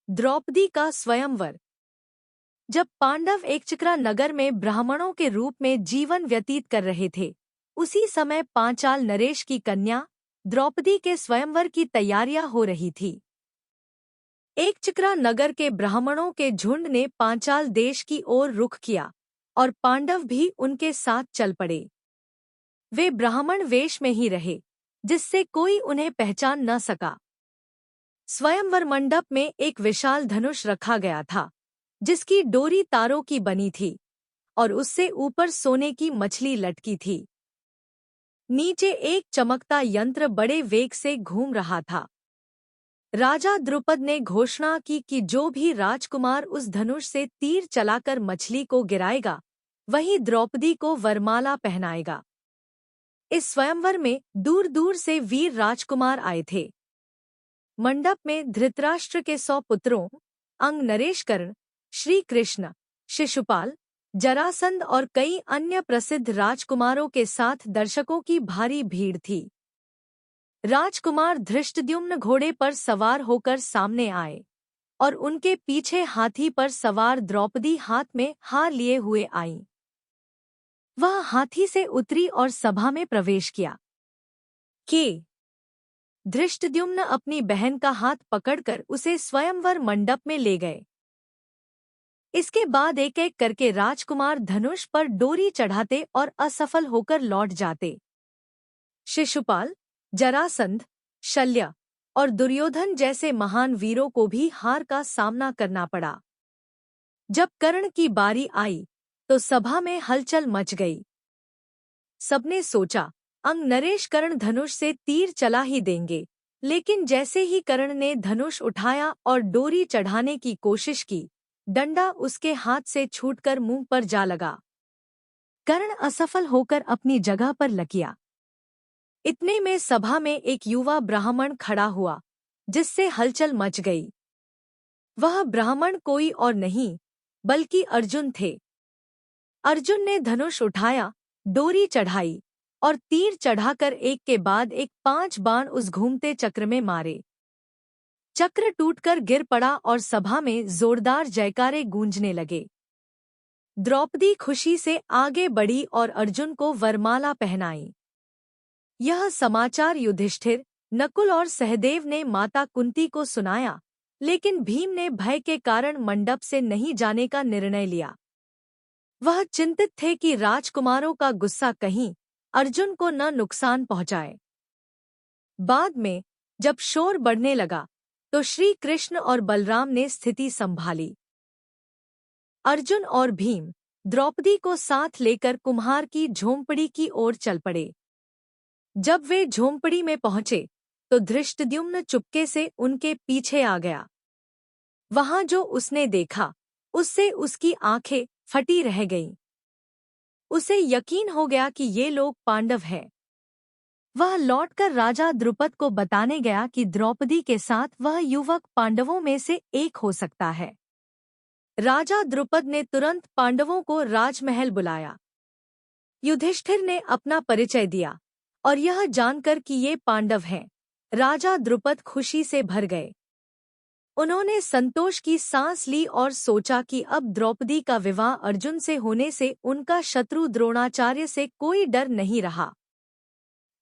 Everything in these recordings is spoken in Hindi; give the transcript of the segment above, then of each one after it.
द्रौपदी का स्वयंवर। जब पांडव एकचक्रा नगर में ब्राह्मणों के रूप में जीवन व्यतीत कर रहे थे, उसी समय पांचाल नरेश की कन्या द्रौपदी के स्वयंवर की तैयारियां हो रही थी। एकचक्रा नगर के ब्राह्मणों के झुंड ने पांचाल देश की ओर रुख किया और पांडव भी उनके साथ चल पड़े। वे ब्राह्मण वेश में ही रहे, जिससे कोई उन्हें पहचान न सका। स्वयंवर मंडप में एक विशाल धनुष रखा गया था, जिसकी डोरी तारों की बनी थी और उससे ऊपर सोने की मछली लटकी थी। नीचे एक चमकता यंत्र बड़े वेग से घूम रहा था। राजा द्रुपद ने घोषणा की कि जो भी राजकुमार उस धनुष से तीर चलाकर मछली को गिराएगा, वही द्रौपदी को वरमाला पहनाएगा। इस स्वयंवर में दूर दूर से वीर राजकुमार आए थे। मंडप में धृतराष्ट्र के 100 पुत्रों, अंग नरेश, कर्ण, श्री कृष्ण, शिशुपाल, जरासंध और कई अन्य प्रसिद्ध राजकुमारों के साथ दर्शकों की भारी भीड़ थी। राजकुमार धृष्टद्युम्न घोड़े पर सवार होकर सामने आए और उनके पीछे हाथी पर सवार द्रौपदी हाथ में हार लिए हुए आईं। वह हाथी से उतरी और सभा में प्रवेश किया। धृष्टद्युम्न अपनी बहन का हाथ पकड़कर उसे स्वयंवर मंडप में ले गए। इसके बाद एक एक करके राजकुमार धनुष पर डोरी चढ़ाते और असफल होकर लौट जाते। शिशुपाल, जरासंध, शल्य और दुर्योधन जैसे महान वीरों को भी हार का सामना करना पड़ा। जब कर्ण की बारी आई तो सभा में हलचल मच गई। सबने सोचा अंग नरेश कर्ण धनुष से तीर चला ही देंगे, लेकिन जैसे ही कर्ण ने धनुष उठाया और डोरी चढ़ाने की कोशिश की, डंडा उसके हाथ से छूटकर मुंह पर जा लगा। कर्ण असफल होकर अपनी जगह पर लकिया। इतने में सभा में एक युवा ब्राह्मण खड़ा हुआ, जिससे हलचल मच गई। वह ब्राह्मण कोई और नहीं बल्कि अर्जुन थे। अर्जुन ने धनुष उठाया, डोरी चढ़ाई और तीर चढ़ाकर एक के बाद एक 5 बाण उस घूमते चक्र में मारे। चक्र टूटकर गिर पड़ा और सभा में जोरदार जयकारे गूंजने लगे। द्रौपदी खुशी से आगे बढ़ी और अर्जुन को वरमाला पहनाई। यह समाचार युधिष्ठिर, नकुल और सहदेव ने माता कुंती को सुनाया, लेकिन भीम ने भय के कारण मंडप से नहीं जाने का निर्णय लिया। वह चिंतित थे कि राजकुमारों का गुस्सा कहीं अर्जुन को न नुकसान पहुंचाए। बाद में जब शोर बढ़ने लगा तो श्री कृष्ण और बलराम ने स्थिति संभाली। अर्जुन और भीम द्रौपदी को साथ लेकर कुम्हार की झोंपड़ी की ओर चल पड़े। जब वे झोंपड़ी में पहुंचे तो धृष्टद्युम्न चुपके से उनके पीछे आ गया। वहां जो उसने देखा, उससे उसकी आंखें फटी रह गईं। उसे यकीन हो गया कि ये लोग पांडव हैं। वह लौटकर राजा द्रुपद को बताने गया कि द्रौपदी के साथ वह युवक पांडवों में से एक हो सकता है। राजा द्रुपद ने तुरंत पांडवों को राजमहल बुलाया। युधिष्ठिर ने अपना परिचय दिया और यह जानकर कि ये पांडव हैं, राजा द्रुपद खुशी से भर गए। उन्होंने संतोष की सांस ली और सोचा कि अब द्रौपदी का विवाह अर्जुन से होने से उनका शत्रु द्रोणाचार्य से कोई डर नहीं रहा।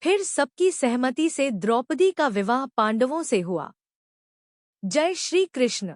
फिर सबकी सहमति से द्रौपदी का विवाह पांडवों से हुआ। जय श्री कृष्ण।